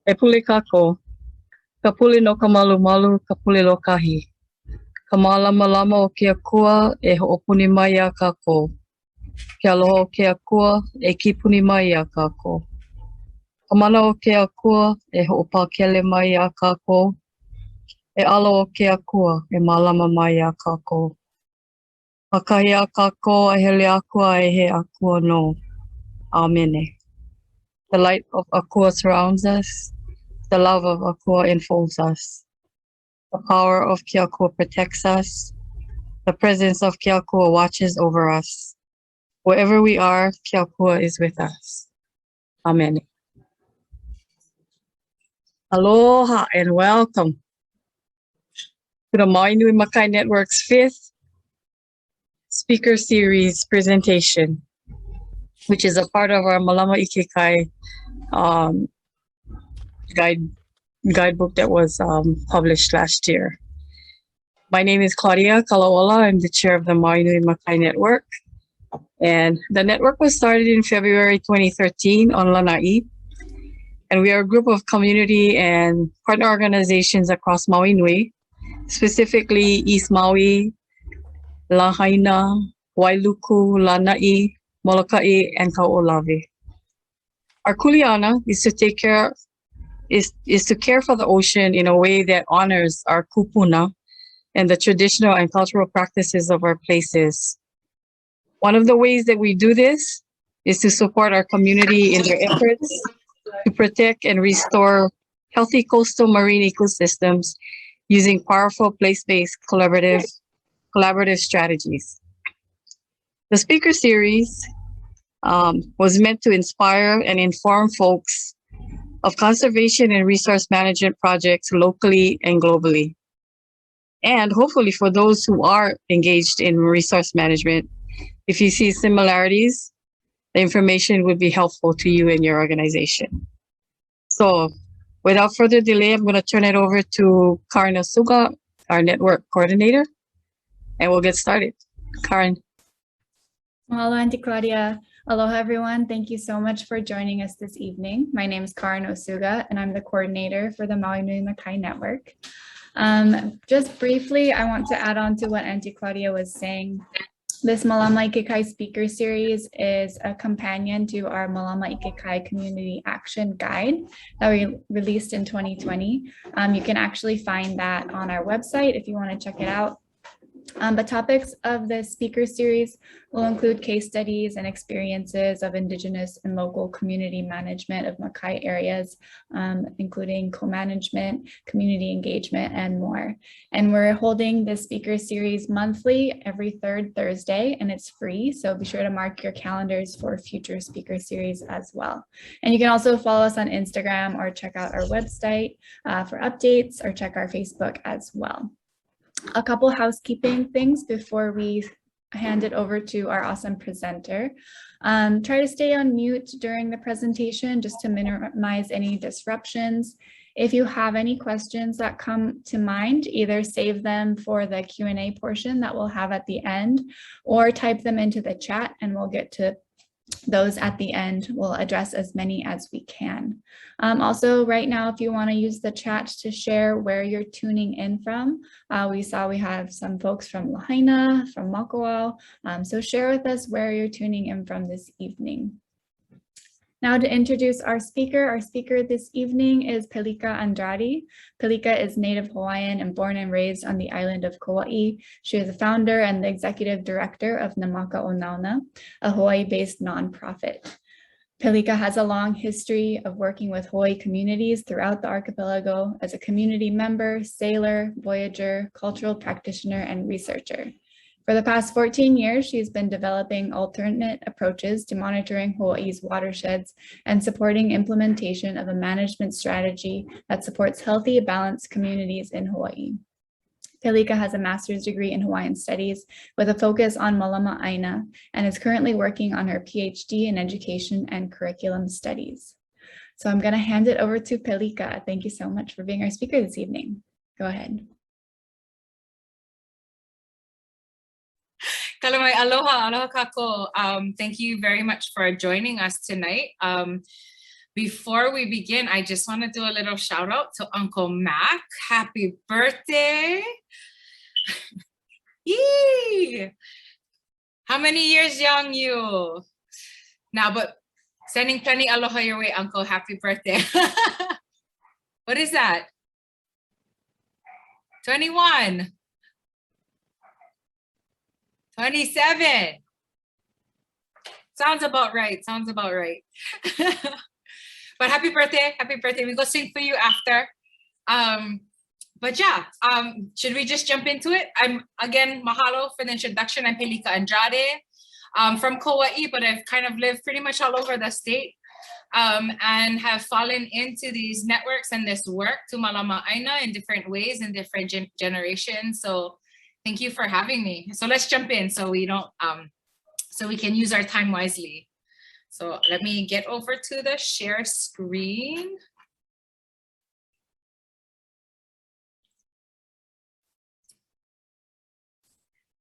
E puli kako, ka puli no ka malu, ka puli lo kahi. Ka mālama o ke akua e ho'opuni mai ia kako. Ke aloha o ke akua e kipuni mai ia kako. Ka mana o ke akua e ho'opakele mai ia kako. E alo o ke akua e mālama mai ia kako. Pakahi a kako a hele akua e he akua no. Amene. The light of akua surrounds us. The love of akua enfolds us. The power of ke akua protects us. The presence of ke akua watches over us. Wherever we are, ke akua is with us. Amen. Aloha and welcome to the Maui Nui Makai Network's 5th speaker series presentation, which is a part of our Mālama Ikekai guidebook that was published last year. My name is Claudia Kalaola. I'm the chair of the Maui Nui Makai Network. And the network was started in February 2013 on Lanai. And we are a group of community and partner organizations across Maui Nui, specifically East Maui, Lahaina, Wailuku, Lanai, Molokai, and Kaʻolawe. Our kuleana is to take care is to care for the ocean in a way that honors our kupuna and the traditional and cultural practices of our places. One of the ways that we do this is to support our community in their efforts to protect and restore healthy coastal marine ecosystems using powerful place-based collaborative strategies. The speaker series was meant to inspire and inform folks of conservation and resource management projects locally and globally. And hopefully for those who are engaged in resource management, if you see similarities, the information would be helpful to you and your organization. So without further delay, I'm going to turn it over to Karen Osuga, our network coordinator, and we'll get started. Karen. Mahalo, Auntie Claudia. Aloha, everyone. Thank you so much for joining us this evening. My name is Karen Osuga, and I'm the coordinator for the Maui Nui Makai Network. Just briefly, I want to add on to what Auntie Claudia was saying. This Mālama Ikekai speaker series is a companion to our Mālama Ikekai Community Action Guide that we released in 2020. You can actually find that on our website if you want to check it out. But topics of the speaker series will include case studies and experiences of Indigenous and local community management of Makai areas, including co-management, community engagement, and more. And we're holding this speaker series monthly every third Thursday, and it's free. So be sure to mark your calendars for future speaker series as well. And you can also follow us on Instagram or check out our website for updates, or check our Facebook as well. A couple housekeeping things before we hand it over to our awesome presenter. Try to stay on mute during the presentation just to minimize any disruptions. If you have any questions that come to mind, either save them for the Q&A portion that we'll have at the end, or type them into the chat and we'll get to those at the end. We'll address as many as we can. Also, right now, if you want to use the chat to share where you're tuning in from, we saw we have some folks from Lahaina, from Makawao, so share with us where you're tuning in from this evening. Now to introduce our speaker this evening is Pelika Andrade. Pelika is native Hawaiian and born and raised on the island of Kauaʻi. She is the founder and the executive director of Nā Maka Onaona, a Hawaii-based nonprofit. Pelika has a long history of working with Hawaii communities throughout the archipelago as a community member, sailor, voyager, cultural practitioner, and researcher. For the past 14 years, she's been developing alternate approaches to monitoring Hawaii's watersheds and supporting implementation of a management strategy that supports healthy, balanced communities in Hawaii. Pelika has a master's degree in Hawaiian studies with a focus on Mālama ʻāina and is currently working on her PhD in education and curriculum studies. So I'm going to hand it over to Pelika. Thank you so much for being our speaker this evening. Go ahead. Kalamai, aloha, aloha kako. Thank you very much for joining us tonight. before we begin, I just want to do a little shout out to Uncle Mac. Happy birthday. Yee! How many years young you? Now, but sending plenty aloha your way, Uncle. Happy birthday. What is that? 21. 27. Sounds about right. Sounds about right. But happy birthday. Happy birthday. We go sing for you after. But yeah, should we just jump into it? I'm again, mahalo for the introduction. I'm Pelika Andrade from Kauaʻi, but I've kind of lived pretty much all over the state and have fallen into these networks and this work to Mālama ʻāina in different ways in different generations. So thank you for having me. So let's jump in so we don't, so we can use our time wisely. So let me get over to the share screen.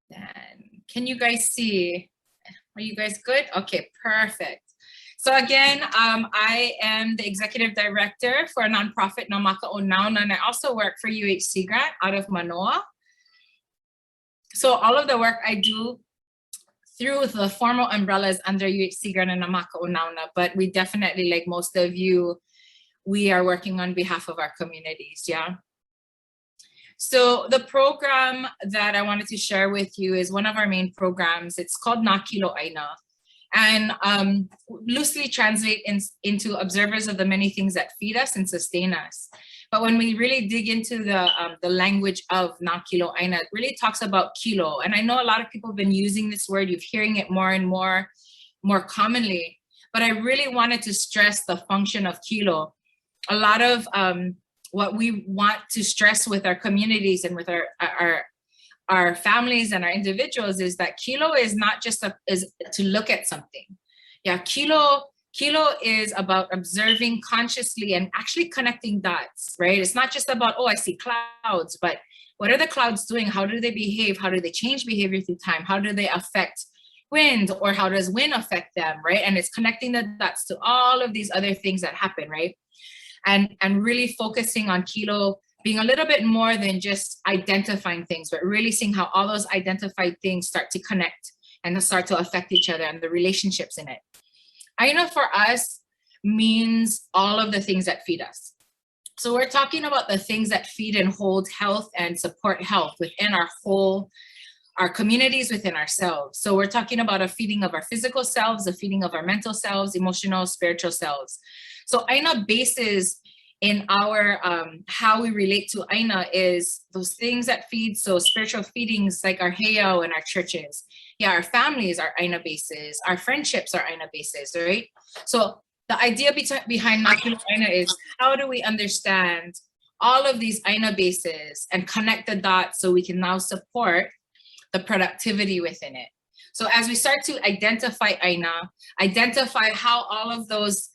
Then can you guys see? Are you guys good? Okay, perfect. So again, I am the executive director for a nonprofit, Nā Maka Onaona, and I also work for UHC Grant out of Manoa. So all of the work I do through the formal umbrellas under UHC Grant and Nā Maka Onaona, but we definitely, like most of you, we are working on behalf of our communities, yeah? So the program that I wanted to share with you is one of our main programs. It's called Nā Kilo ʻāina, and loosely translate into observers of the many things that feed us and sustain us. But when we really dig into the language of Nā Kilo ʻāina, it really talks about kilo. And I know a lot of people have been using this word, you're hearing it more and more commonly, but I really wanted to stress the function of kilo. A lot of what we want to stress with our communities and with our families and our individuals is that kilo is not just is to look at something. Yeah, kilo is about observing consciously and actually connecting dots, right? It's not just about, oh, I see clouds, but what are the clouds doing? How do they behave? How do they change behavior through time? How do they affect wind, or how does wind affect them, right? And it's connecting the dots to all of these other things that happen, right? And really focusing on kilo being a little bit more than just identifying things, but really seeing how all those identified things start to connect and start to affect each other and the relationships in it. ʻāina for us means all of the things that feed us. So we're talking about the things that feed and hold health and support health within our communities, within ourselves. So we're talking about a feeding of our physical selves, a feeding of our mental selves, emotional, spiritual selves. So ʻāina bases in our how we relate to ʻāina is those things that feed. So spiritual feedings like our heiau and our churches. Yeah, our families are ʻāina bases. Our friendships are ʻāina bases, right? So the idea behind Nā Kilo ʻāina is how do we understand all of these ʻāina bases and connect the dots so we can now support the productivity within it. So as we start to identify ʻāina, identify how all of those,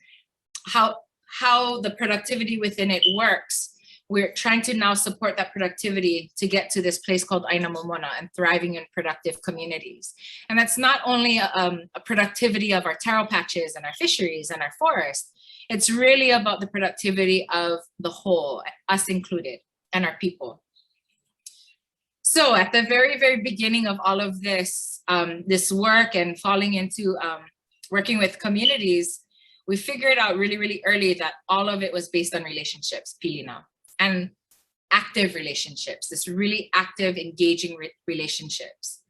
how the productivity within it works, we're trying to now support that productivity to get to this place called ʻāina Momona and thriving in productive communities. And that's not only a productivity of our taro patches and our fisheries and our forests, it's really about the productivity of the whole, us included, and our people. So at the very, very beginning of all of this, this work and falling into working with communities, we figured out really, really early that all of it was based on relationships, pilina, and active relationships, this really active, engaging relationships.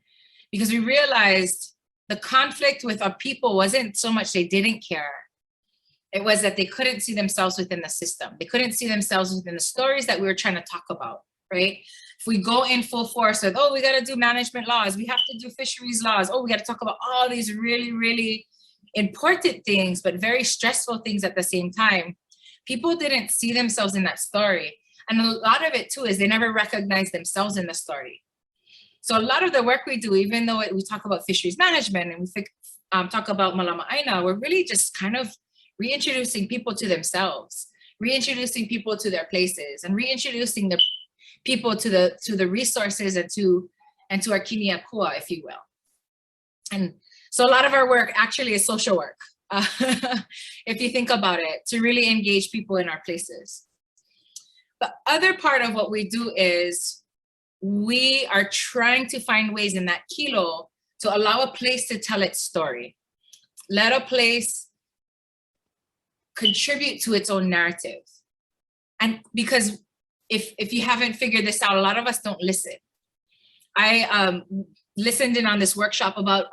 Because we realized the conflict with our people wasn't so much they didn't care. It was that they couldn't see themselves within the system. They couldn't see themselves within the stories that we were trying to talk about, right? If we go in full force with, oh, we got to do management laws, we have to do fisheries laws, oh, we got to talk about all these really, really important things, but very stressful things at the same time, people didn't see themselves in that story. And a lot of it too is they never recognized themselves in the story. So a lot of the work we do, even though we talk about fisheries management and we talk about Mālama ʻāina, we're really just kind of reintroducing people to themselves, reintroducing people to their places, and reintroducing the people to the resources and to our kiniakua, if you will. And so a lot of our work actually is social work. if you think about it, to really engage people in our places. The other part of what we do is we are trying to find ways in that kilo to allow a place to tell its story. Let a place contribute to its own narrative. And because if you haven't figured this out, a lot of us don't listen. I listened in on this workshop about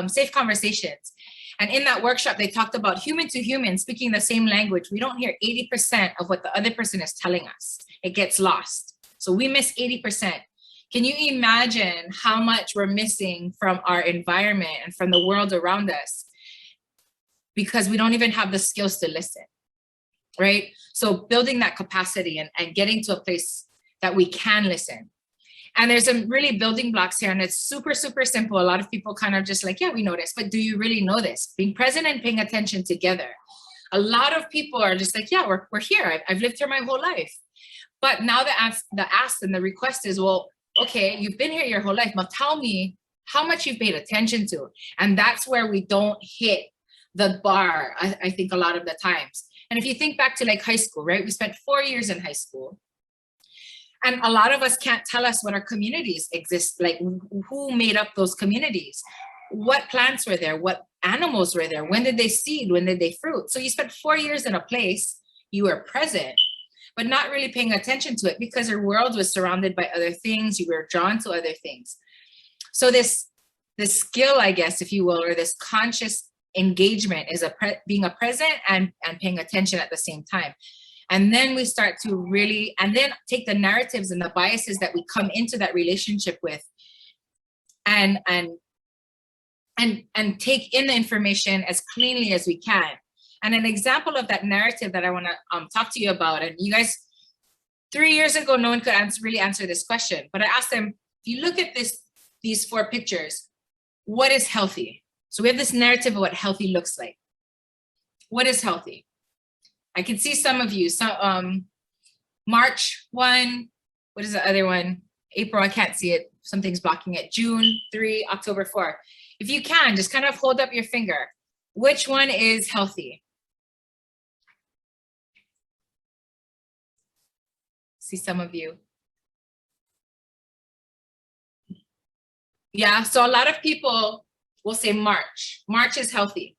safe conversations. And in that workshop, they talked about human to human speaking the same language. We don't hear 80% of what the other person is telling us. It gets lost. So we miss 80%. Can you imagine how much we're missing from our environment and from the world around us because we don't even have the skills to listen, right? So building that capacity and getting to a place that we can listen. And there's some really building blocks here, and it's super, super simple. A lot of people kind of just like, yeah, we know this, but do you really know this? Being present and paying attention together. A lot of people are just like, yeah, we're here. I've lived here my whole life. But now the ask and the request is, well, okay, you've been here your whole life. Now tell me how much you've paid attention to. And that's where we don't hit the bar, I think, a lot of the times. And if you think back to like high school, right? We spent 4 years in high school. And a lot of us can't tell us what our communities exist, like who made up those communities, what plants were there, what animals were there, when did they seed, when did they fruit. So you spent 4 years in a place, you were present, but not really paying attention to it because your world was surrounded by other things, you were drawn to other things. So this skill, I guess, if you will, or this conscious engagement is being a present and paying attention at the same time. And then we start to really, and then take the narratives and the biases that we come into that relationship with and take in the information as cleanly as we can. And an example of that narrative that I want to talk to you about, and you guys, 3 years ago, no one could really answer this question, but I asked them, if you look at these 4 pictures, what is healthy? So we have this narrative of what healthy looks like. What is healthy? I can see some of you. So March 1, what is the other one? April, I can't see it. Something's blocking it. June 3, October 4. If you can, just kind of hold up your finger. Which one is healthy? See some of you. Yeah, so a lot of people will say March. March is healthy.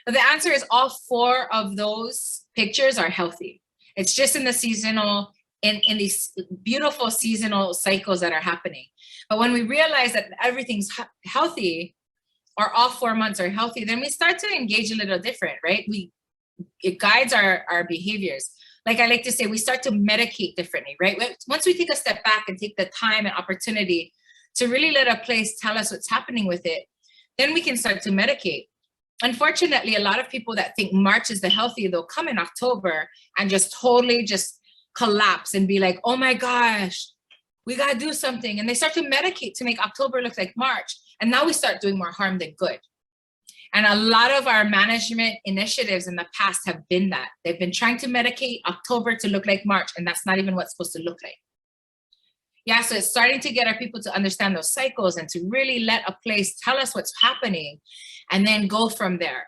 But the answer is all 4 of those pictures are healthy. It's just in the seasonal, in these beautiful seasonal cycles that are happening. But when we realize that everything's healthy, or all 4 months are healthy, then we start to engage a little different, right? It guides our behaviors. Like I like to say, we start to medicate differently, right? Once we take a step back and take the time and opportunity to really let a place tell us what's happening with it, then we can start to medicate. Unfortunately, a lot of people that think March is the healthy, they'll come in October and just totally just collapse and be like, oh my gosh, we got to do something. And they start to medicate to make October look like March. And now we start doing more harm than good. And a lot of our management initiatives in the past have been that. They've been trying to medicate October to look like March, and that's not even what's supposed to look like. Yeah, so it's starting to get our people to understand those cycles and to really let a place tell us what's happening and then go from there.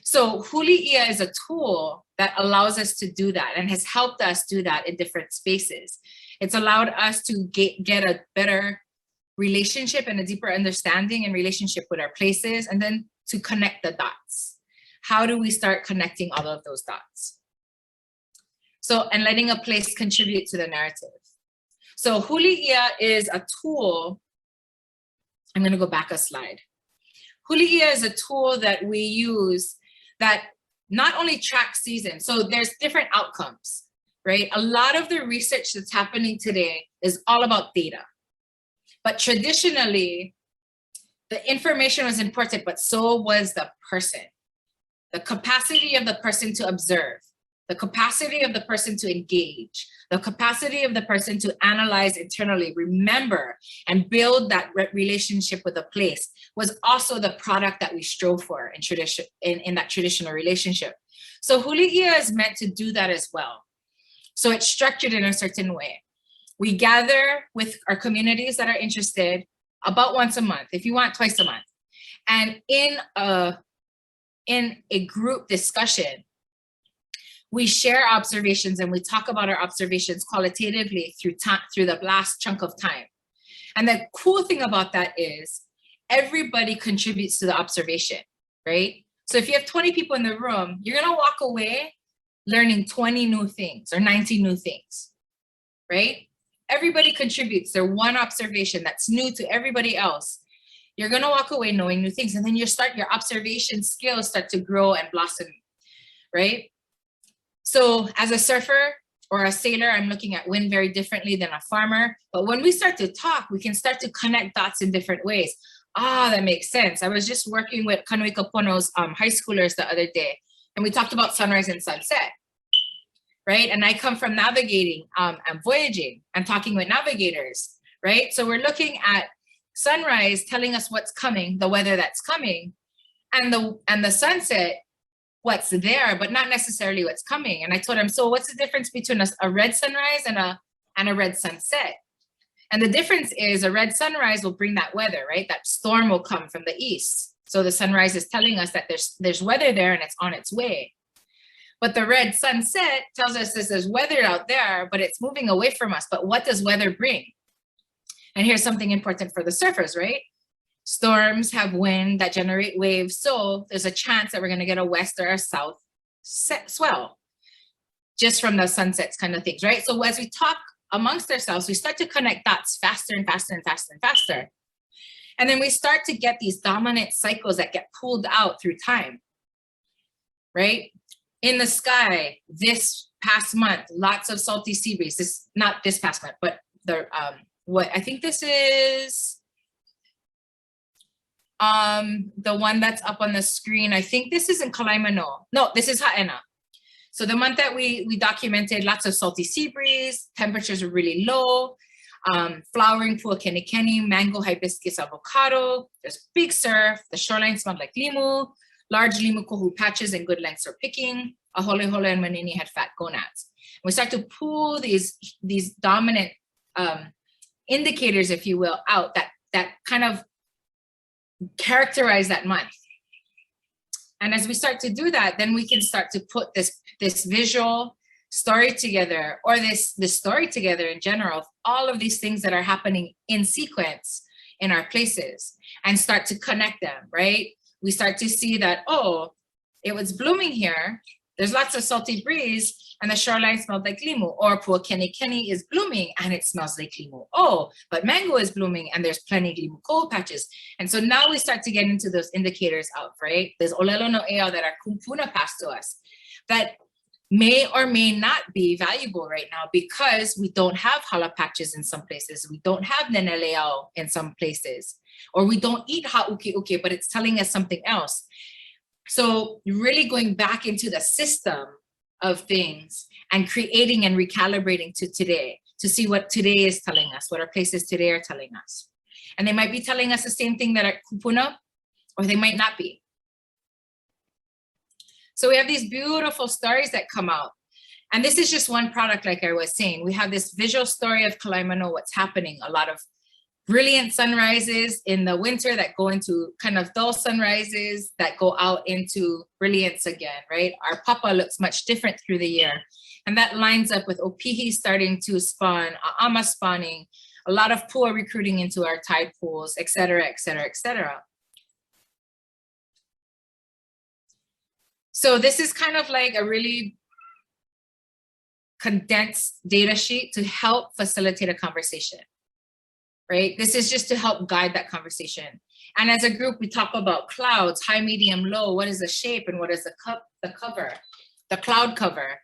So Huliʻia is a tool that allows us to do that and has helped us do that in different spaces. It's allowed us to get a better relationship and a deeper understanding and relationship with our places, and then to connect the dots. How do we start connecting all of those dots? So, and letting a place contribute to the narrative. So Huliʻia is a tool. I'm going to go back a slide. Huliʻia is a tool that we use that not only tracks seasons, so there's different outcomes, right? A lot of the research that's happening today is all about data. But traditionally, the information was important, but so was the person. The capacity of the person to observe, the capacity of the person to engage, the capacity of the person to analyze internally, remember, and build that relationship with a place was also the product that we strove for in that traditional relationship. So Huliʻia is meant to do that as well. So it's structured in a certain way. We gather with our communities that are interested about once a month, if you want twice a month. And in a group discussion, we share observations and we talk about our observations qualitatively through the last chunk of time. And the cool thing about that is everybody contributes to the observation, right? So if you have 20 people in the room, you're gonna walk away learning 20 new things or 90 new things, right? Everybody contributes their one observation that's new to everybody else. You're gonna walk away knowing new things, and then your observation skills start to grow and blossom, right? So as a surfer or a sailor, I'm looking at wind very differently than a farmer. But when we start to talk, we can start to connect dots in different ways. Ah, that makes sense. I was just working with Kanu'i Kapono's high schoolers the other day, and we talked about sunrise and sunset, right? And I come from navigating and voyaging and talking with navigators, right? So we're looking at sunrise telling us what's coming, the weather that's coming, and the sunset, what's there, but not necessarily what's coming. And I told him, so what's the difference between a red sunrise and a red sunset? And the difference is a red sunrise will bring that weather, right? That storm will come from the east. So the sunrise is telling us that there's weather there and it's on its way. But the red sunset tells us there's weather out there, but it's moving away from us. But what does weather bring? And here's something important for the surfers, right? Storms have wind that generate waves. So there's a chance that we're going to get a west or a south swell just from the sunsets kind of things, right? So as we talk amongst ourselves, we start to connect dots faster and faster and faster and faster. And then we start to get these dominant cycles that get pulled out through time, right? In the sky, this past month, lots of salty sea breeze. Not this past month, but what I think this is the one that's up on the screen. I think this is in Kalaimano. No, this is ʻāina. So the month that we documented, lots of salty sea breeze, temperatures were really low, flowering pua kenikeni, mango, hibiscus, avocado. There's big surf. The shoreline smelled like limu. Large limu kohu patches and good lengths for picking. A hole and manini had fat gonads. And we start to pull these dominant indicators, if you will, out that kind of characterize that month. And as we start to do that, then we can start to put this visual story together, or this story together in general, of all of these things that are happening in sequence in our places, and start to connect them, right? We start to see that, oh, it was blooming here. There's lots of salty breeze and the shoreline smelled like limu, or pua kenikeni is blooming and it smells like limu. Oh, but mango is blooming and there's plenty of limu cold patches. And so now we start to get into those indicators out, right? There's olelo no ea that are kumpuna passed to us that may or may not be valuable right now because we don't have hala patches in some places. We don't have neneleao in some places, or we don't eat ha'uke, but it's telling us something else. So really going back into the system of things and creating and recalibrating to today, to see what today is telling us, what our places today are telling us. And they might be telling us the same thing that are kupuna, or they might not be. So we have these beautiful stories that come out. And this is just one product, like I was saying. We have this visual story of Kalaimano, what's happening, a lot of brilliant sunrises in the winter that go into kind of dull sunrises that go out into brilliance again, right? Our papa looks much different through the year. And that lines up with opihi starting to spawn, a'ama spawning, a lot of pua recruiting into our tide pools, et cetera, et cetera, et cetera. So this is kind of like a really condensed data sheet to help facilitate a conversation, right? This is just to help guide that conversation. And as a group, we talk about clouds, high, medium, low. What is the shape and what is the cover, the cloud cover?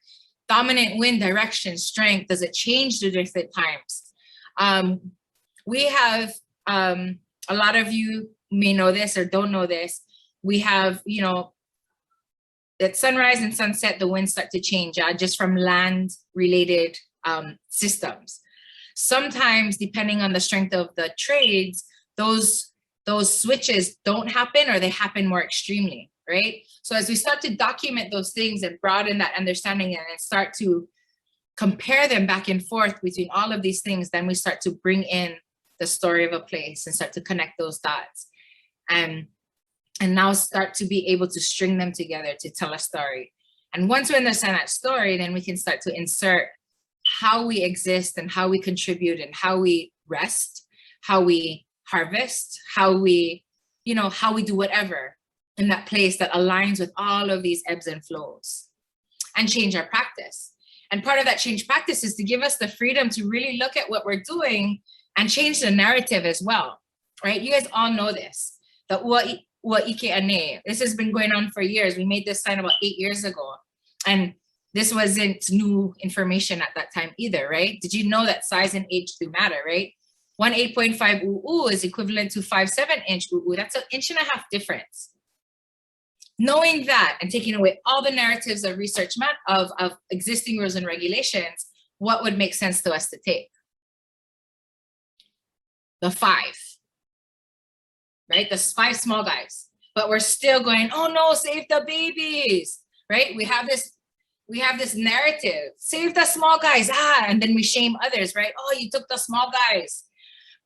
Dominant wind direction, strength, does it change to different times? We have, a lot of you may know this or don't know this. We have, you know, at sunrise and sunset, the winds start to change just from land-related systems. Sometimes, depending on the strength of the trades, those switches don't happen, or they happen more extremely, right? So as we start to document those things and broaden that understanding and start to compare them back and forth between all of these things, then we start to bring in the story of a place and start to connect those dots. And and now start to be able to string them together to tell a story. And once we understand that story, then we can start to insert how we exist and how we contribute and how we rest, how we harvest, how we, how we do whatever in that place that aligns with all of these ebbs and flows, and change our practice. And part of that change practice is to give us the freedom to really look at what we're doing and change the narrative as well, right? You guys all know this, the ʻāina. This has been going on for years. We made this sign about 8 years ago. And this wasn't new information at that time either, right? Did you know that size and age do matter, right? 1 8.5 u'u is equivalent to 5 7-inch u'u. That's an 1.5 inch difference. Knowing that and taking away all the narratives of research of existing rules and regulations, what would make sense to us to take? The 5, right? The 5 small guys. But we're still going, oh no, save the babies, right? We have this narrative, save the small guys, and then we shame others, right? Oh, you took the small guys.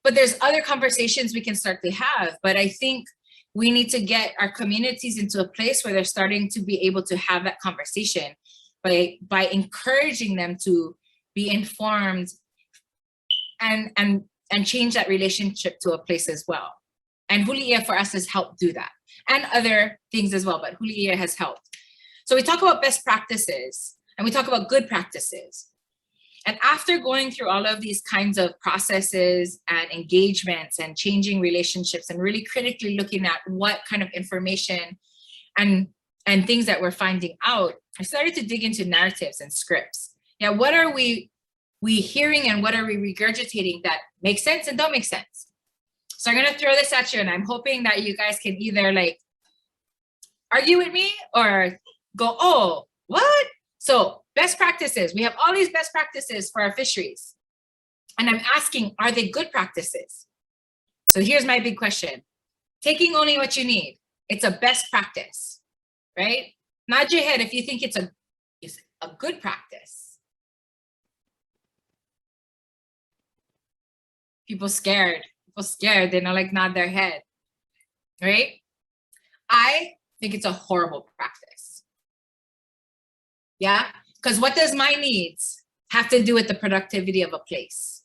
But there's other conversations we can start to have. But I think we need to get our communities into a place where they're starting to be able to have that conversation by encouraging them to be informed and change that relationship to a place as well. And Huliia for us has helped do that, and other things as well, but Huliia has helped. So we talk about best practices and we talk about good practices. And after going through all of these kinds of processes and engagements and changing relationships and really critically looking at what kind of information and things that we're finding out, I started to dig into narratives and scripts. Yeah, what are we hearing and what are we regurgitating that makes sense and don't make sense? So I'm gonna throw this at you, and I'm hoping that you guys can either like argue with me or go, oh, what? So best practices, we have all these best practices for our fisheries. And I'm asking, are they good practices? So here's my big question. Taking only what you need, it's a best practice, right? Nod your head if you think it's a good practice. People scared, they don't like nod their head, right? I think it's a horrible practice. Yeah, because what does my needs have to do with the productivity of a place?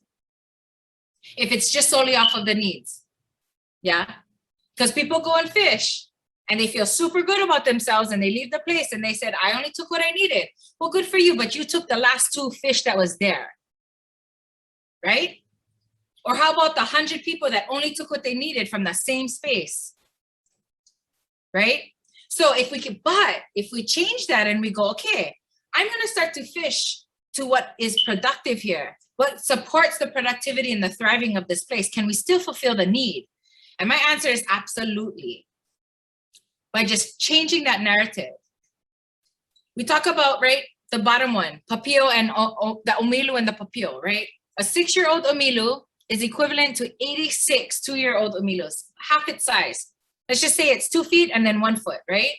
If it's just solely off of the needs, yeah? Because people go and fish and they feel super good about themselves and they leave the place and they said, I only took what I needed. Well, good for you, but you took the last 2 fish that was there, right? Or how about the 100 people that only took what they needed from the same space, right? So if we change that and we go, okay, I'm gonna start to fish to what is productive here, what supports the productivity and the thriving of this place, can we still fulfill the need? And my answer is absolutely. By just changing that narrative. We talk about, right, the bottom one, papio and the omilu and the papio, right? A 6-year-old omilu is equivalent to 86 2-year-old omilus, half its size. Let's just say it's 2 feet and then 1 foot, right?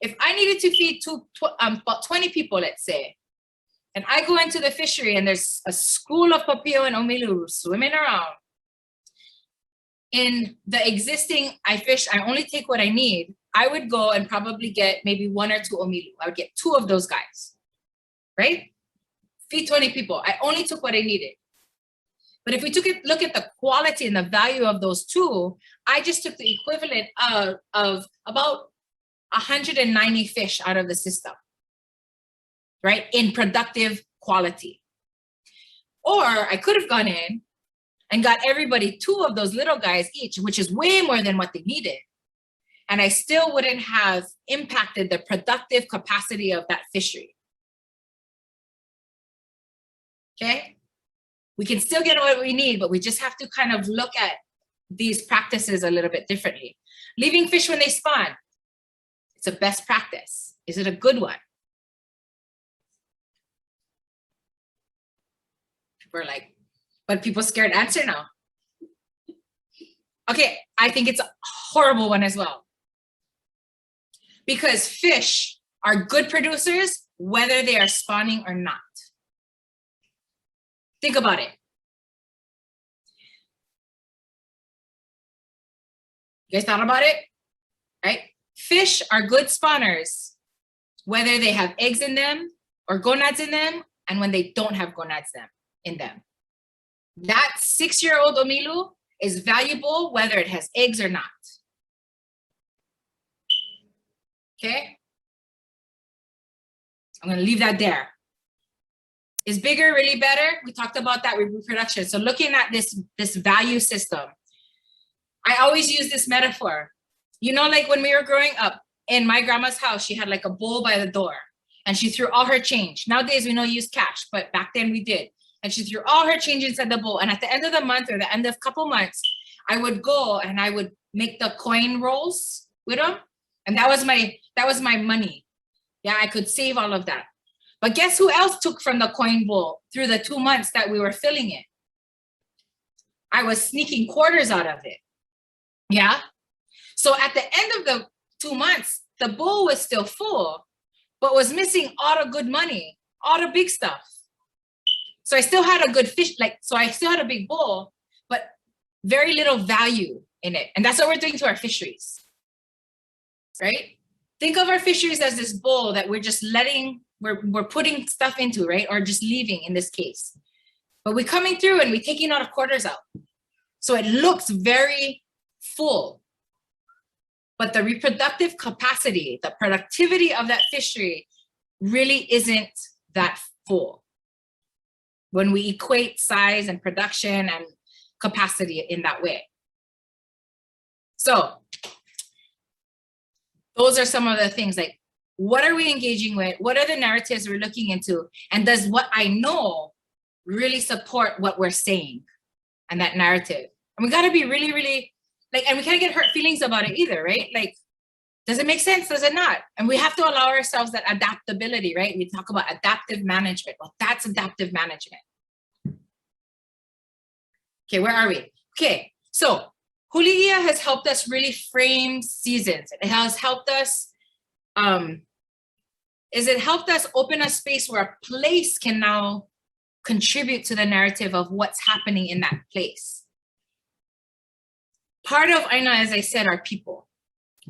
If I needed to feed about 20 people, let's say, and I go into the fishery and there's a school of papio and omilu swimming around, in the existing, I only take what I need, I would go and probably get maybe 1 or 2 omilu. I would get 2 of those guys, right? Feed 20 people. I only took what I needed. But if we look at the quality and the value of those 2, I just took the equivalent of about 190 fish out of the system, right? In productive quality. Or I could have gone in and got everybody 2 of those little guys each, which is way more than what they needed. And I still wouldn't have impacted the productive capacity of that fishery. Okay? We can still get what we need, but we just have to kind of look at these practices a little bit differently. Leaving fish when they spawn, it's a best practice. Is it a good one? We're like, but people scared answer now. Okay, I think it's a horrible one as well. Because fish are good producers, whether they are spawning or not. Think about it. You guys thought about it? right? Fish are good spawners, whether they have eggs in them or gonads in them, and when they don't have gonads in them. That 6-year-old omilu is valuable whether it has eggs or not. Okay? I'm gonna leave that there. Is bigger really better? We talked about that with reproduction. So looking at this value system, I always use this metaphor. You know, like when we were growing up in my grandma's house, she had like a bowl by the door and she threw all her change. Nowadays we don't use cash, but back then we did. And she threw all her change inside the bowl. And at the end of the month or the end of a couple months, I would go and I would make the coin rolls with them. And that was my money. Yeah, I could save all of that. But guess who else took from the coin bowl through the 2 months that we were filling it? I was sneaking quarters out of it. Yeah. So at the end of the 2 months, the bowl was still full, but was missing all the good money, all the big stuff. So I still had a good fish, so I still had a big bowl, but very little value in it. And that's what we're doing to our fisheries, right? Think of our fisheries as this bowl that we're just we're putting stuff into, right? Or just leaving in this case. But we're coming through and we're taking all the quarters out. So it looks very full. But the reproductive capacity, the productivity of that fishery really isn't that full when we equate size and production and capacity in that way. So those are some of the things, like, what are we engaging with? What are the narratives we're looking into? And does what I know really support what we're saying and that narrative? And we gotta be really, really, and we can't get hurt feelings about it either, right? Like, does it make sense? Does it not? And we have to allow ourselves that adaptability, right? We talk about adaptive management. Well, that's adaptive management. Okay, where are we? Okay, so Huliia has helped us really frame seasons. It has helped us, open a space where a place can now contribute to the narrative of what's happening in that place. Part of ʻāina, as I said, are people.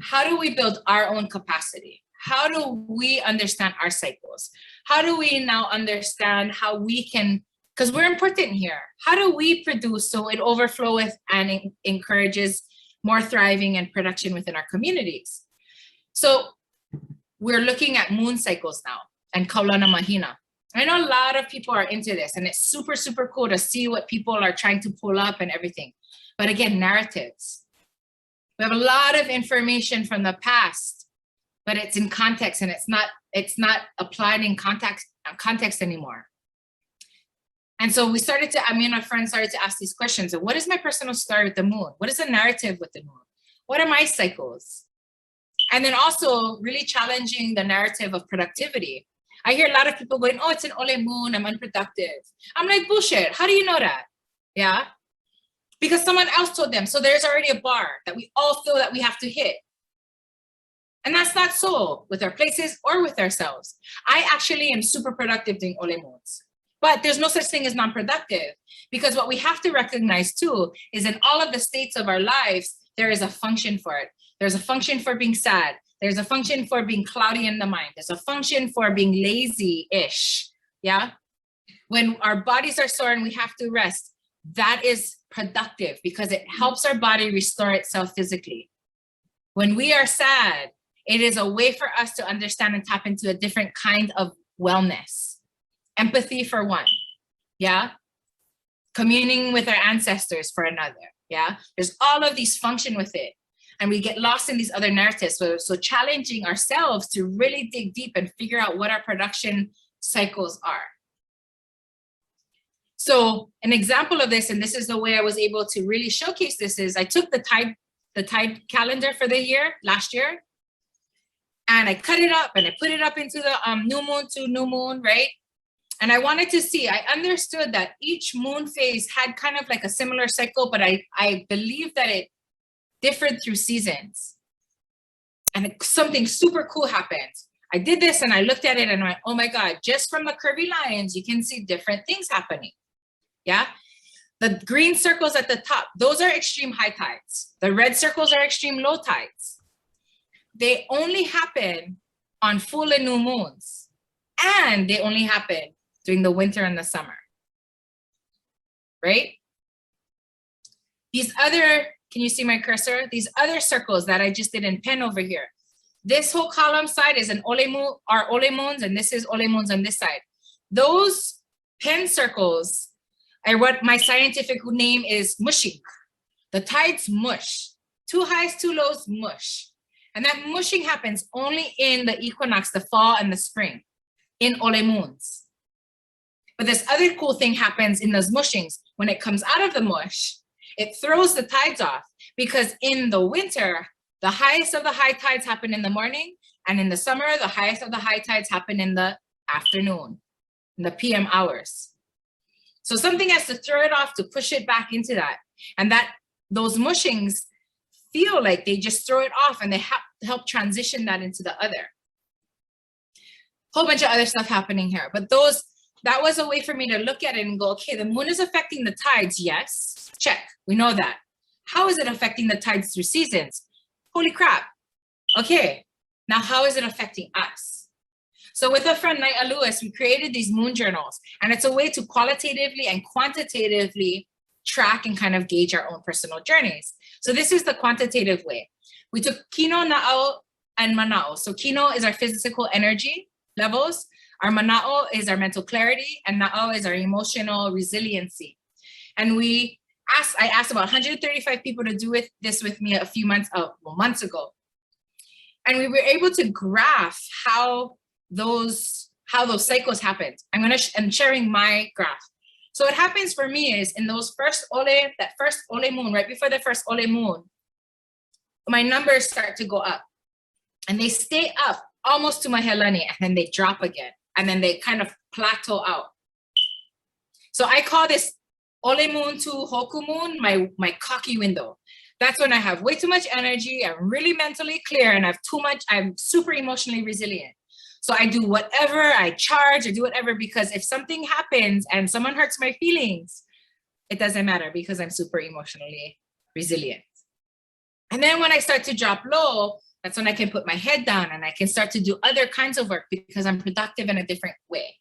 How do we build our own capacity? How do we understand our cycles? How do we now understand how we can, because we're important here. How do we produce so it overflows and encourages more thriving and production within our communities? So we're looking at moon cycles now and kaulana mahina. I know a lot of people are into this and it's super, super cool to see what people are trying to pull up and everything. But again, narratives. We have a lot of information from the past, but it's in context and it's not applied in context anymore. And so me and my friends started to ask these questions. So what is my personal story with the moon? What is the narrative with the moon? What are my cycles? And then also really challenging the narrative of productivity. I hear a lot of people going, oh, it's an ole moon, I'm unproductive. I'm like, bullshit, how do you know that? Yeah, because someone else told them. So there's already a bar that we all feel that we have to hit. And that's not so with our places or with ourselves. I actually am super productive during ole moons. But there's no such thing as non-productive, because what we have to recognize too is in all of the states of our lives, there is a function for it. There's a function for being sad. There's a function for being cloudy in the mind. There's a function for being lazy-ish, yeah? When our bodies are sore and we have to rest, that is productive because it helps our body restore itself physically. When we are sad, it is a way for us to understand and tap into a different kind of wellness. Empathy for one, yeah? Communing with our ancestors for another, yeah? There's all of these function with it. And we get lost in these other narratives. So challenging ourselves to really dig deep and figure out what our production cycles are. So an example of this, and this is the way I was able to really showcase this, is I took the tide calendar for the year, last year, and I cut it up and I put it up into the new moon to new moon, right? And I wanted to see, I understood that each moon phase had kind of like a similar cycle, but I believe that it differed through seasons. And something super cool happened. I did this and I looked at it and I went, oh my God, just from the curvy lines, you can see different things happening. Yeah. The green circles at the top, those are extreme high tides. The red circles are extreme low tides. they only happen on full and new moons, and they only happen during the winter and the summer, right? These other, can you see my cursor? These other circles that I just did in pen over here. This whole column side is an ole moon, are ole moons, and this is ole moons on this side. Those pen circles are what my scientific name is mushing. The tides mush. Two highs, two lows, mush. And that mushing happens only in the equinox, the fall and the spring, in ole moons. But this other cool thing happens in those mushings. When it comes out of the mush, it throws the tides off, because in the winter, the highest of the high tides happen in the morning, and in the summer, the highest of the high tides happen in the afternoon, in the PM hours. So something has to throw it off to push it back into that. And that those mushings feel like they just throw it off, and they help transition that into the other. Whole bunch of other stuff happening here, but that was a way for me to look at it and go, okay, the moon is affecting the tides, yes, check, we know that. How is it affecting the tides through seasons? Holy crap. Okay, now how is it affecting us? So with a friend, Naia Lewis, we created these moon journals, and it's a way to qualitatively and quantitatively track and kind of gauge our own personal journeys. So this is the quantitative way. We took Kino, Na'au, and Mana'o. So Kino is our physical energy levels, our Mana'o is our mental clarity, and Na'au is our emotional resiliency. And I asked about 135 people to do this with me a few months ago. And we were able to graph how those cycles happened. I'm sharing my graph. So what happens for me is in those first that first ole moon, right before the first ole moon, my numbers start to go up, and they stay up almost to my helani, and then they drop again, and then they kind of plateau out. So I call this ole moon to hoku moon my cocky window. That's when I have way too much energy, I'm really mentally clear, and I'm super emotionally resilient. So I do whatever, I charge, I do whatever, because if something happens and someone hurts my feelings, it doesn't matter, because I'm super emotionally resilient. And then when I start to drop low, that's when I can put my head down and I can start to do other kinds of work, because I'm productive in a different way.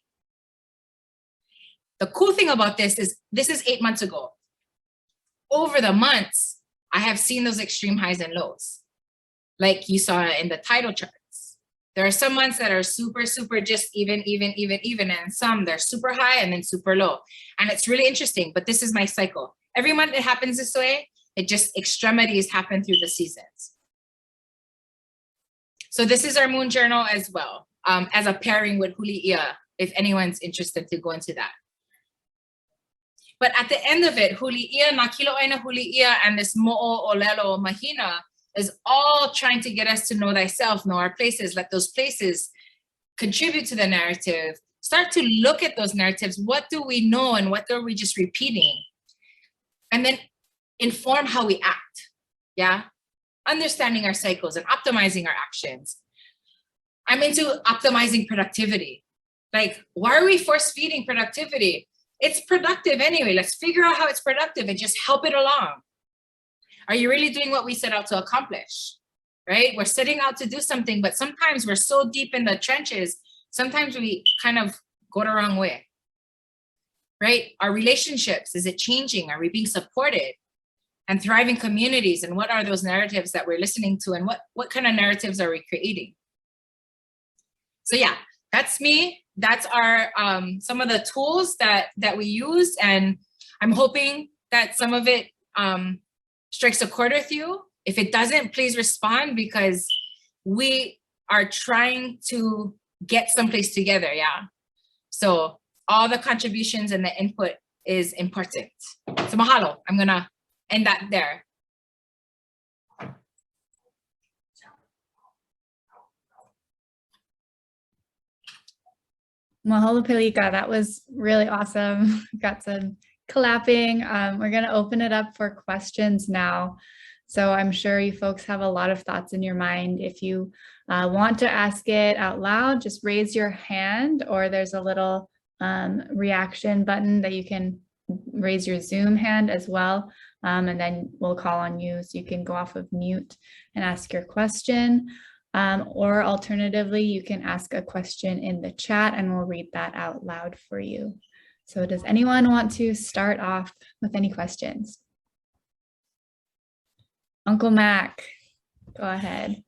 The cool thing about this is 8 months ago. Over the months, I have seen those extreme highs and lows, like you saw in the tidal charts. There are some months that are super, super just even, and some they're super high and then super low. And it's really interesting, but this is my cycle. Every month it happens this way. It just extremities happen through the seasons. So this is our moon journal as well, as a pairing with Huliʻia, if anyone's interested to go into that. But at the end of it, Huliʻia, Nā Kiloʻaina Huliʻia, and this Mo'o Olelo Mahina is all trying to get us to know thyself, know our places, let those places contribute to the narrative, start to look at those narratives. What do we know and what are we just repeating? And then inform how we act, yeah? Understanding our cycles and optimizing our actions. I'm into optimizing productivity. Like, why are we force feeding productivity? It's productive anyway. Let's figure out how it's productive and just help it along. Are you really doing what we set out to accomplish, right? We're setting out to do something, but sometimes we're so deep in the trenches, sometimes we kind of go the wrong way, right? Our relationships, is it changing? Are we being supported? And thriving communities, and what are those narratives that we're listening to, and what kind of narratives are we creating? So yeah, that's me. That's our some of the tools that we use, and I'm hoping that some of it strikes a chord with you. If it doesn't, please respond, because we are trying to get someplace together, yeah? So all the contributions and the input is important. So mahalo, I'm gonna end that there. Mahalo Pelika, that was really awesome. Got some clapping. We're going to open it up for questions now. So I'm sure you folks have a lot of thoughts in your mind. If you want to ask it out loud, just raise your hand, or there's a little reaction button that you can raise your Zoom hand as well. And then we'll call on you so you can go off of mute and ask your question. Or alternatively, you can ask a question in the chat and we'll read that out loud for you. So does anyone want to start off with any questions? Uncle Mac, go ahead.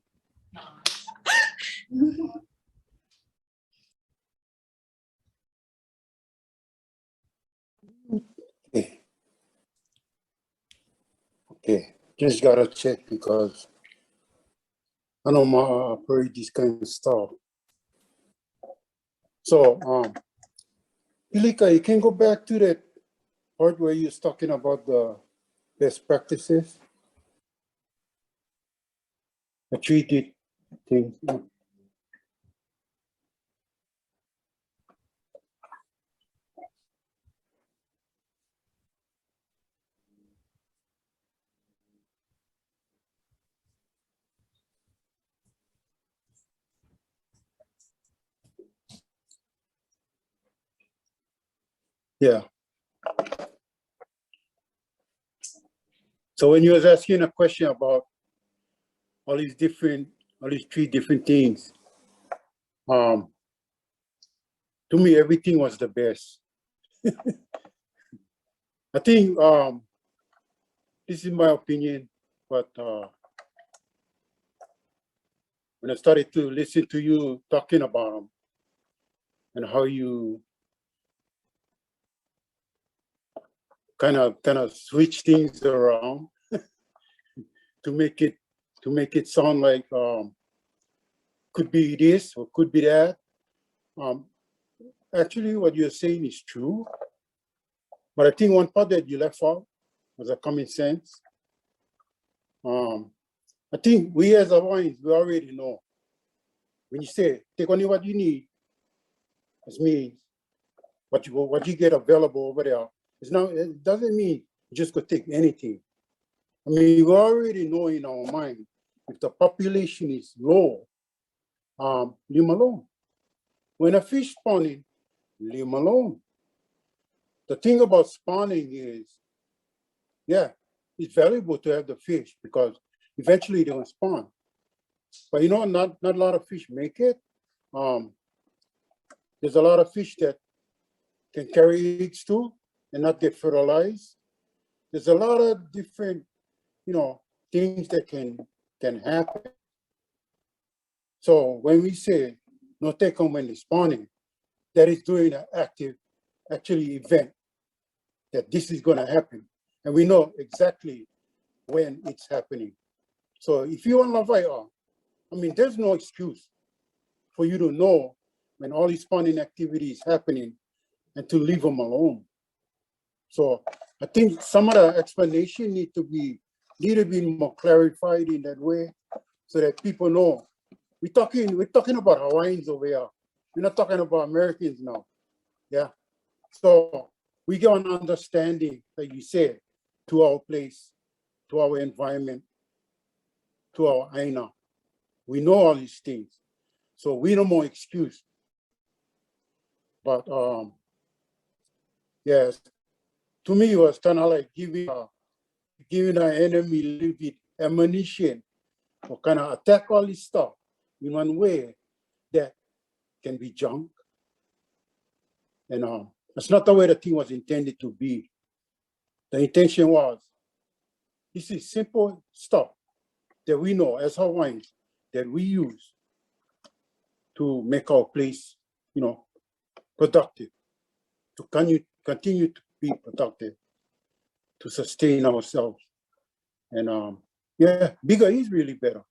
Okay, just gotta check because I know my operate this kind of stuff. So, Pelika, you can go back to that part where you was talking about the best practices, the treated things. Yeah. So when you was asking a question about all these three different things, to me, everything was the best. I think this is my opinion, but when I started to listen to you talking about them and how you kind of switch things around to make it sound like could be this or could be that. Actually, what you're saying is true, but I think one part that you left out was a common sense. I think we as Hawaiians, we already know. When you say take only what you need, it means what you get available over there. It doesn't mean you just go take anything. I mean, you already know in our mind, if the population is low, leave them alone. When a fish spawning, leave them alone. The thing about spawning is, yeah, it's valuable to have the fish because eventually they're gonna spawn. But you know, not a lot of fish make it. There's a lot of fish that can carry eggs too and not get fertilized. There's a lot of different, things that can happen. So when we say no take them when they're spawning, that is doing an actually event that this is going to happen, and we know exactly when it's happening. So if you're on Hawaii, I mean, there's no excuse for you to know when all these spawning activity is happening and to leave them alone. So I think some of the explanation need to be a little bit more clarified in that way so that people know. We're talking about Hawaiians over here. We're not talking about Americans now. Yeah. So we get an understanding, like you said, to our place, to our environment, to our ʻāina. We know all these things. So we no more excuse. But yes, to me it was kind of like giving our enemy a little bit ammunition or kind of attack all this stuff in one way that can be junk. And that's not the way the thing was intended to be. The intention was, this is simple stuff that we know as Hawaiians that we use to make our place, productive, to continue to be productive, to sustain ourselves. And yeah, bigger is really better.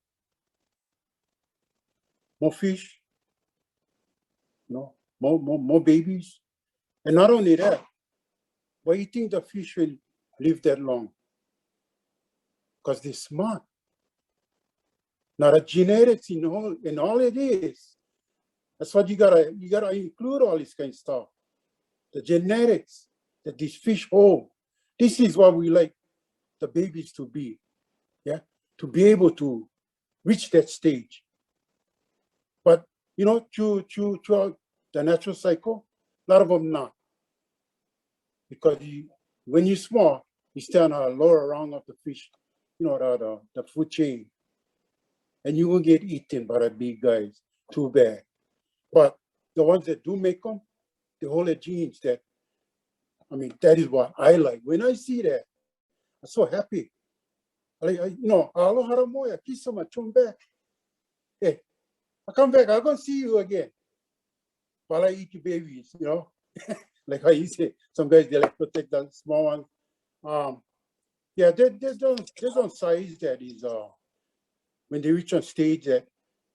More fish, more babies. And not only that, why you think the fish will live that long? Because they're smart. Now the genetics in all it is. That's what you gotta include all this kind of stuff. The genetics that these fish hold. This is what we like the babies to be. Yeah, to be able to reach that stage. But throughout the natural cycle, a lot of them not. Because when you're small, you stay on a lower rung of the fish, the food chain. and you will get eaten by the big guys. Too bad. But the ones that do make them, they hold their genes. That, I mean, that is what I like. When I see that, I'm so happy. You know, aloha moya, kisama, come back. Hey, I come back, I'm gonna see you again. While I eat your babies, you know. Like how you say, some guys, they like protect the small ones. Yeah, there's some size that is, when they reach on stage that,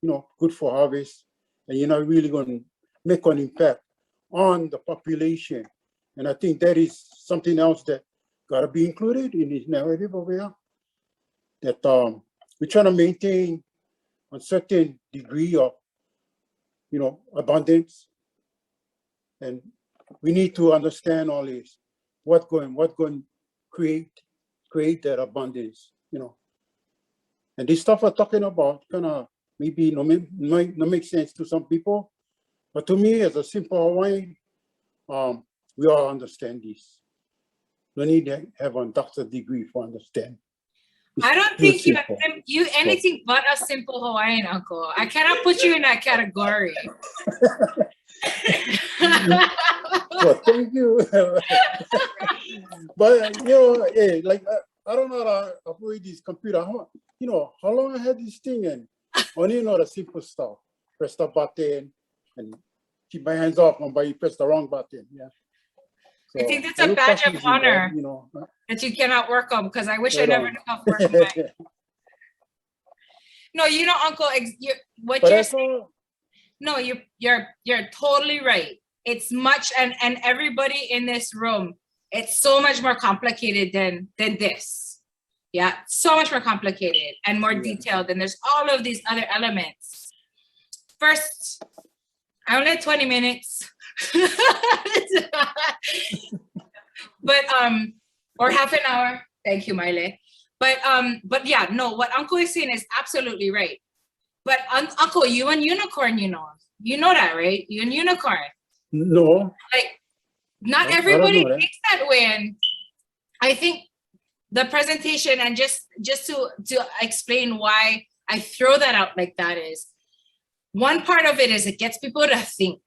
you know, good for harvest, and you're not really going to make an impact on the population. And I think that is something else that got to be included in this narrative over here. That we're trying to maintain a certain degree of, you know, abundance. And we need to understand all this, what going to create that abundance, you know. And this stuff we're talking about kind of maybe might not make sense to some people, but to me, as a simple Hawaiian, we all understand this. No need to have a doctor's degree for understand. I don't think you anything but a simple Hawaiian, Uncle. I cannot put you in that category. Well, thank you. But you know, hey, like I don't know how to operate this computer. You know, how long I had this thing, and only know the simple stuff. Press the button and keep my hands off when you press the wrong button. Yeah. So, I think that's a badge of honor that, you know, that you cannot work on, because I wish I never knew how to work on mine. No, you know, Uncle, you're saying, no, you're totally right. It's much, and everybody in this room, it's so much more complicated than this. Yeah, so much more complicated and more detailed. And there's all of these other elements. First, I only had 20 minutes. But or half an hour. Thank you, Maile. But yeah, no, what Uncle is saying is absolutely right. But Uncle, you and unicorn, you know that, right? You and unicorn. No. Like, not everybody thinks that way. And I think the presentation, and just to explain why I throw that out like that, is one part of it is it gets people to think,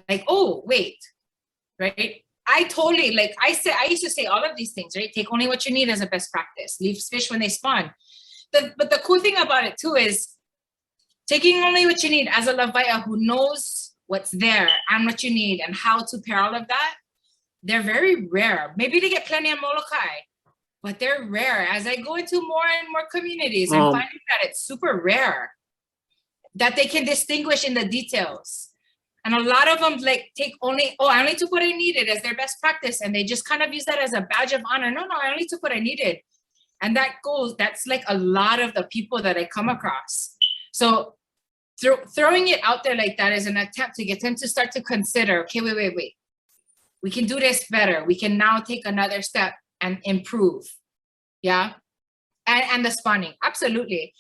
like, oh, wait, right? I totally, like I used to say all of these things, right? Take only what you need as a best practice. Leave fish when they spawn. But the cool thing about it too is taking only what you need as a lawai'a who knows what's there and what you need and how to pair all of that. They're very rare. Maybe they get plenty of Molokai, but they're rare. As I go into more and more communities, I'm finding that it's super rare that they can distinguish in the details. And a lot of them like take only, I only took what I needed as their best practice. And they just kind of use that as a badge of honor. No, I only took what I needed. And that's like a lot of the people that I come across. So throwing it out there like that is an attempt to get them to start to consider, okay, wait. We can do this better. We can now take another step and improve. Yeah. And the spawning, absolutely.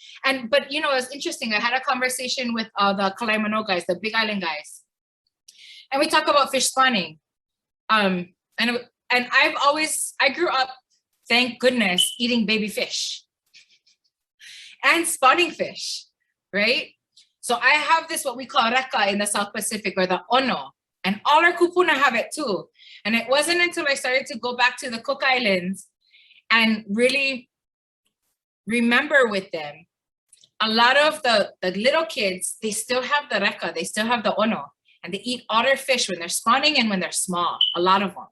But you know, it's interesting. I had a conversation with the Kalaimano guys, the Big Island guys. And we talk about fish spawning. And I grew up, thank goodness, eating baby fish and spawning fish, right? So I have this, what we call reka in the South Pacific, or the ono, and all our kupuna have it too. And it wasn't until I started to go back to the Cook Islands and really remember with them, a lot of the little kids, they still have the reka, they still have the ono. And they eat otter fish when they're spawning and when they're small, a lot of them.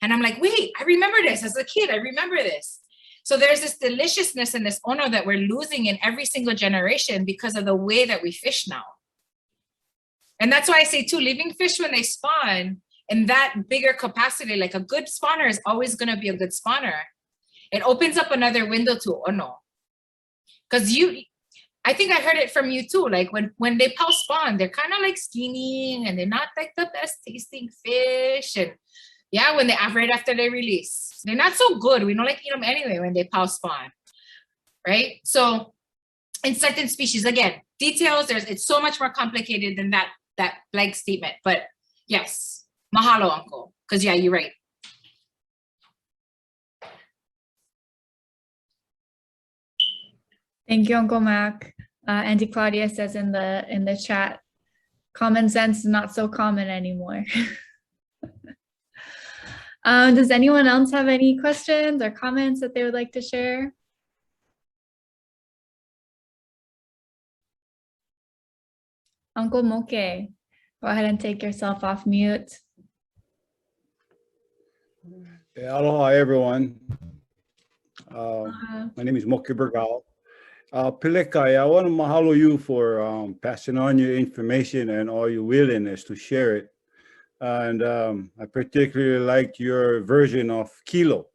And I'm like, wait, I remember this as a kid. I remember this. So there's this deliciousness in this ono that we're losing in every single generation because of the way that we fish now. And that's why I say too, leaving fish when they spawn in that bigger capacity, like a good spawner is always going to be a good spawner. It opens up another window to ono. Because I think I heard it from you too. Like when they pau spawn, they're kind of like skinny and they're not like the best tasting fish. And yeah, right after they release, they're not so good. We don't like eat them anyway when they pau spawn, right? So in certain species, again, details, it's so much more complicated than that blank statement. But yes, mahalo, Uncle. Because yeah, you're right. Thank you, Uncle Mac. Auntie Claudia says in the chat, common sense is not so common anymore. Does anyone else have any questions or comments that they would like to share? Uncle Moke, go ahead and take yourself off mute. Aloha, everyone. My name is Moke Bergal. Pelika, I want to mahalo you for passing on your information and all your willingness to share it. And I particularly like your version of kilo.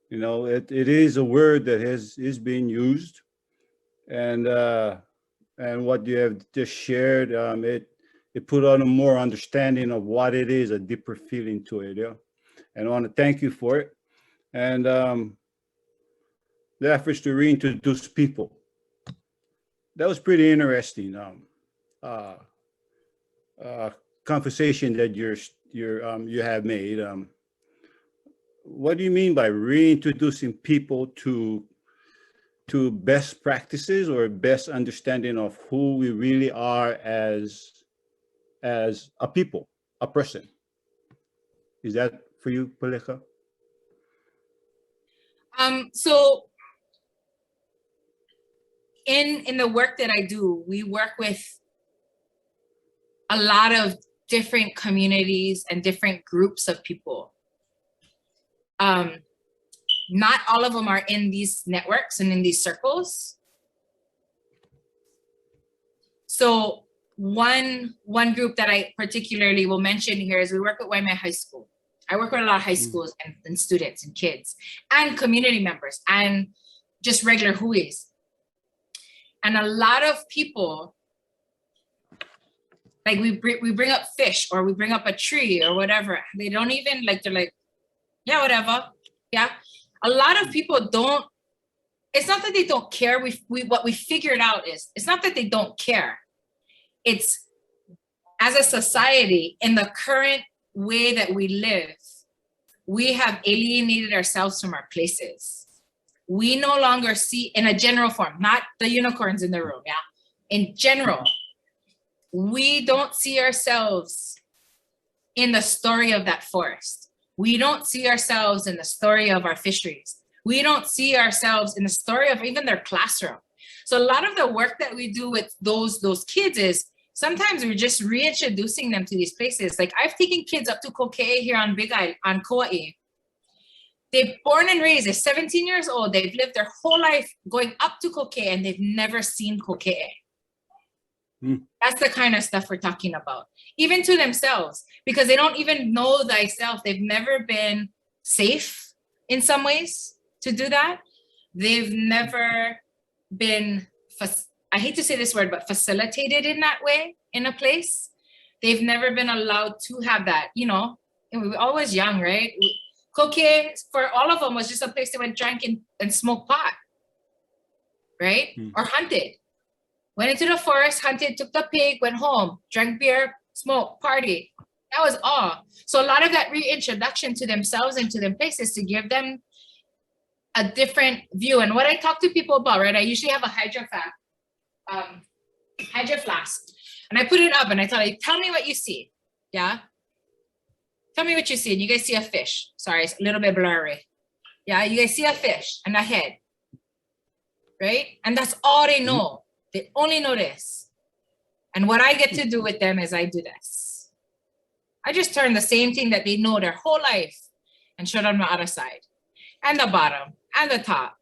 You know, it is a word that is being used, and what you have just shared, it put on a more understanding of what it is, a deeper feeling to it. Yeah, and I want to thank you for it, and the efforts to reintroduce people. That was pretty interesting. Conversation that you have made. What do you mean by reintroducing people to best practices or best understanding of who we really are as a people, a person? Is that for you, Pelika? So in the work that I do, we work with a lot of different communities and different groups of people. Not all of them are in these networks and in these circles. So one group that I particularly will mention here is we work with Waimea High School. I work with a lot of high schools and students and kids and community members and just regular huis. And a lot of people, like we bring up fish or we bring up a tree or whatever. They don't even like, they're like, yeah, whatever. Yeah. A lot of people don't, it's not that they don't care. What we figured out is, it's not that they don't care. It's as a society, in the current way that we live, we have alienated ourselves from our places. We no longer see, in a general form, not the unicorns in the room, yeah? In general, we don't see ourselves in the story of that forest. We don't see ourselves in the story of our fisheries. We don't see ourselves in the story of even their classroom. So a lot of the work that we do with those kids is sometimes we're just reintroducing them to these places. Like I've taken kids up to Kokee here on Big Island, on Kauaʻi. They're born and raised, they're 17 years old. They've lived their whole life going up to Kokee and they've never seen Kokee. That's the kind of stuff we're talking about. Even to themselves, because they don't even know thyself. They've never been safe in some ways to do that. They've never been, I hate to say this word, but facilitated in that way in a place. They've never been allowed to have that, you know. And we were always young, right? Kokee, for all of them, was just a place they went, drank and smoked pot, right? Or hunted. Went into the forest, hunted, took the pig, went home, drank beer, smoked, party. That was all. So a lot of that reintroduction to themselves and to their places to give them a different view. And what I talk to people about, right? I usually have a hydro flask, and I put it up and I tell you, tell me what you see. Yeah. Tell me what you see. And you guys see a fish. Sorry, it's a little bit blurry. Yeah, you guys see a fish and a head, right? And that's all they know. They only know this. And what I get to do with them is I do this. I just turn the same thing that they know their whole life and show them the other side and the bottom and the top.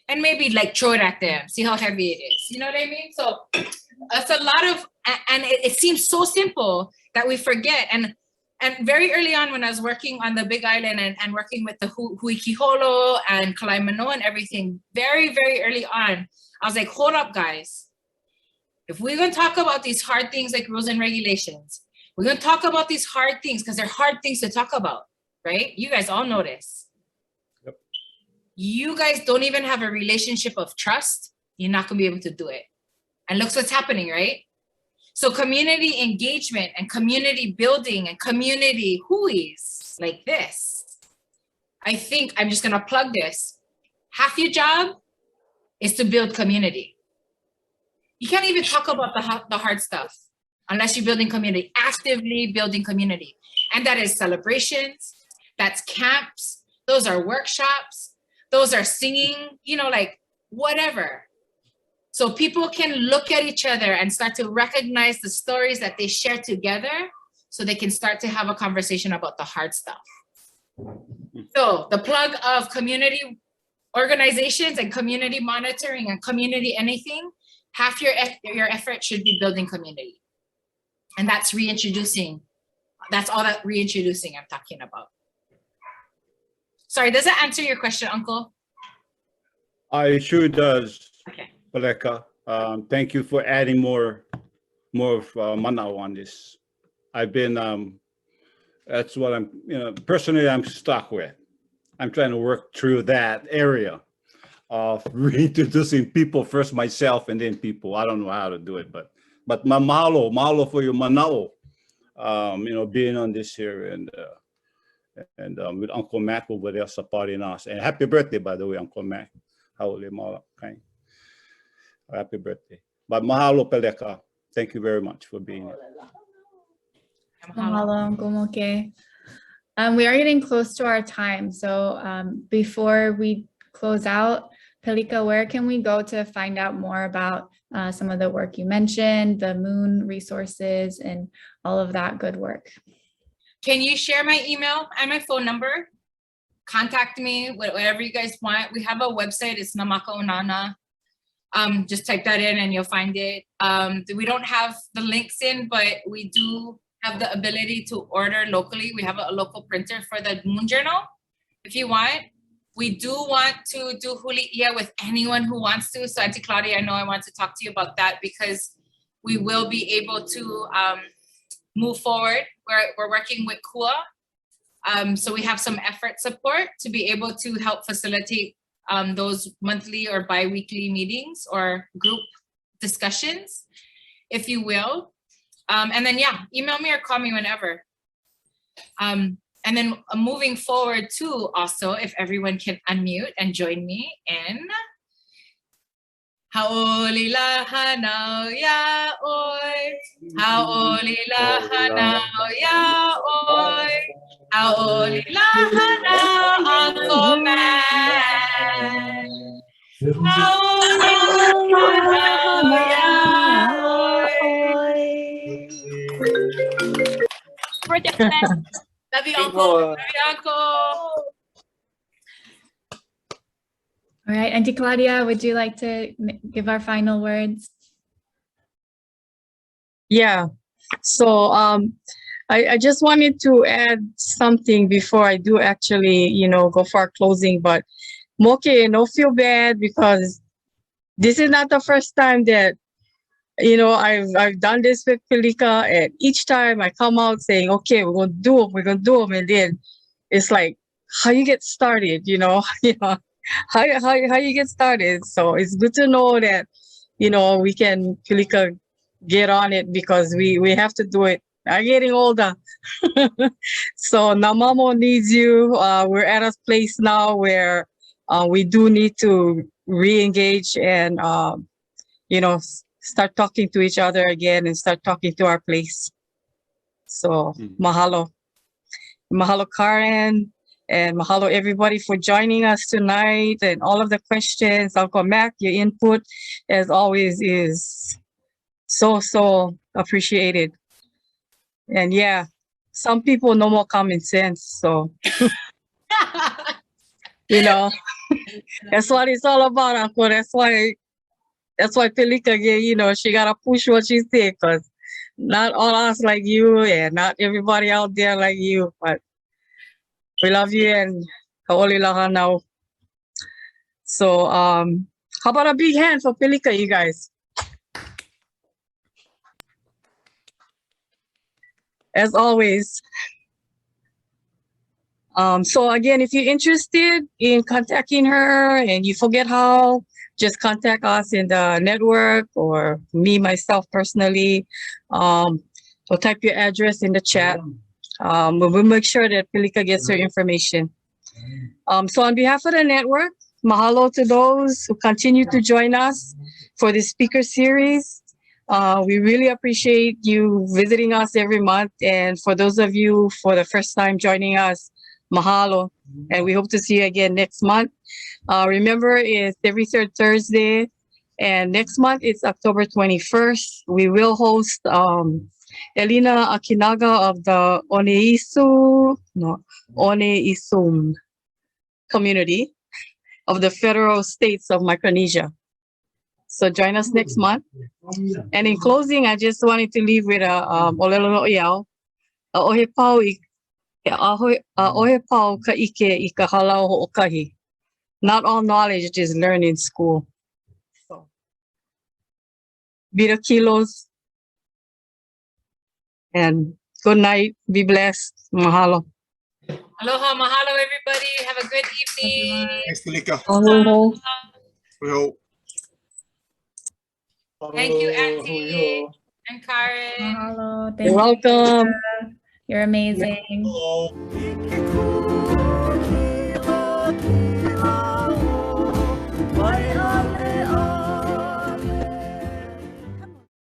And maybe like throw it at them, see how heavy it is. You know what I mean? So it's a lot of, and it seems so simple that we forget. And very early on when I was working on the Big Island and working with the Huikiholo and Kalaimano and everything, very, very early on, I was like, hold up, guys. If we're going to talk about these hard things like rules and regulations, we're going to talk about these hard things because they're hard things to talk about, right? You guys all know this. Yep. You guys don't even have a relationship of trust. You're not going to be able to do it. And look what's happening, right? So community engagement and community building and community huis like this. I think I'm just going to plug this. Half your job is to build community. You can't even talk about the hard stuff unless you're building community, actively building community. And that is celebrations, that's camps, those are workshops, those are singing, you know, like whatever. So people can look at each other and start to recognize the stories that they share together so they can start to have a conversation about the hard stuff. So the plug of community organizations and community monitoring and community anything, half your effort should be building community. And that's reintroducing. That's all that reintroducing I'm talking about. Sorry, does that answer your question, Uncle? It sure does, Okay. Pelika. Thank you for adding more of manao on this. I've been, that's what I'm, you know, personally I'm stuck with. I'm trying to work through that area of reintroducing people first, myself, and then people. I don't know how to do it, but mahalo for your manao. You know, being on this here and with Uncle Mac over there supporting us. And happy birthday, by the way, Uncle Mac. Happy birthday. But mahalo, Pelika. Thank you very much for being here. Mahalo, Uncle Moke. We are getting close to our time. So before we close out, Pelika, where can we go to find out more about some of the work you mentioned, the moon resources, and all of that good work? Can you share my email and my phone number? Contact me, whatever you guys want. We have a website, it's Nā Maka Onaona. Just type that in and you'll find it. We don't have the links in, but we do have the ability to order locally. We have a local printer for the Moon Journal, if you want. We do want to do Huliʻia with anyone who wants to. So Auntie Claudia, I know I want to talk to you about that because we will be able to move forward. We're working with KUA. So we have some effort support to be able to help facilitate those monthly or bi-weekly meetings or group discussions, if you will. And then, yeah, email me or call me whenever. And then moving forward too, also, if everyone can unmute and join me in Ha'olila hanau ya oi, Ha'olila hanau ya oi, Ha'olila hanau Uncle Man, Ha'olila hanau ya oi. Love you, Uncle. Love you, Uncle. All right, Auntie Claudia, would you like to give our final words? Yeah. So I just wanted to add something before I do actually, you know, go for our closing. But Moke, don't feel bad because this is not the first time that, you know, I've done this with Pelika, and each time I come out saying, okay, we're gonna do them, and then it's like how you get started, you know, how you get started. So it's good to know that, you know, we can Pelika get on it because we have to do it. I'm getting older. So Namamo needs you. We're at a place now where we do need to re-engage and you know, start talking to each other again and start talking to our place. So mahalo. Mahalo, Karen, and mahalo everybody for joining us tonight and all of the questions. Uncle Mac, your input as always is so appreciated. And yeah, some people no more common sense, so you know, that's what it's all about, Uncle. That's why Pelika, you know, she gotta push what she say, because not all us like you and not everybody out there like you, but we love you and ha'olilaha now. So how about a big hand for Pelika, you guys? As always. So again, if you're interested in contacting her and you forget how, just contact us in the network or me, myself personally. So type your address in the chat. We'll make sure that Pelika gets her information. So on behalf of the network, mahalo to those who continue to join us for the speaker series. We really appreciate you visiting us every month. And for those of you for the first time joining us, mahalo. And we hope to see you again next month. Remember, it's every third Thursday. And next month, it's October 21st. We will host Elina Akinaga of the Oneisum community of the federal states of Micronesia. So join us next month. And in closing, I just wanted to leave with a olelo noʻiao. Ohe pau ka ike I ka halau hoʻokahi. Not all knowledge is learned in school. So, Vita kilos. And good night. Be blessed. Mahalo. Aloha, mahalo, everybody. Have a good evening. Thanks, Pelika. Aloha. We hope. Thank you, Auntie and Karen. Mahalo. Thank You're welcome. you. You're amazing. Hello. Waiʻa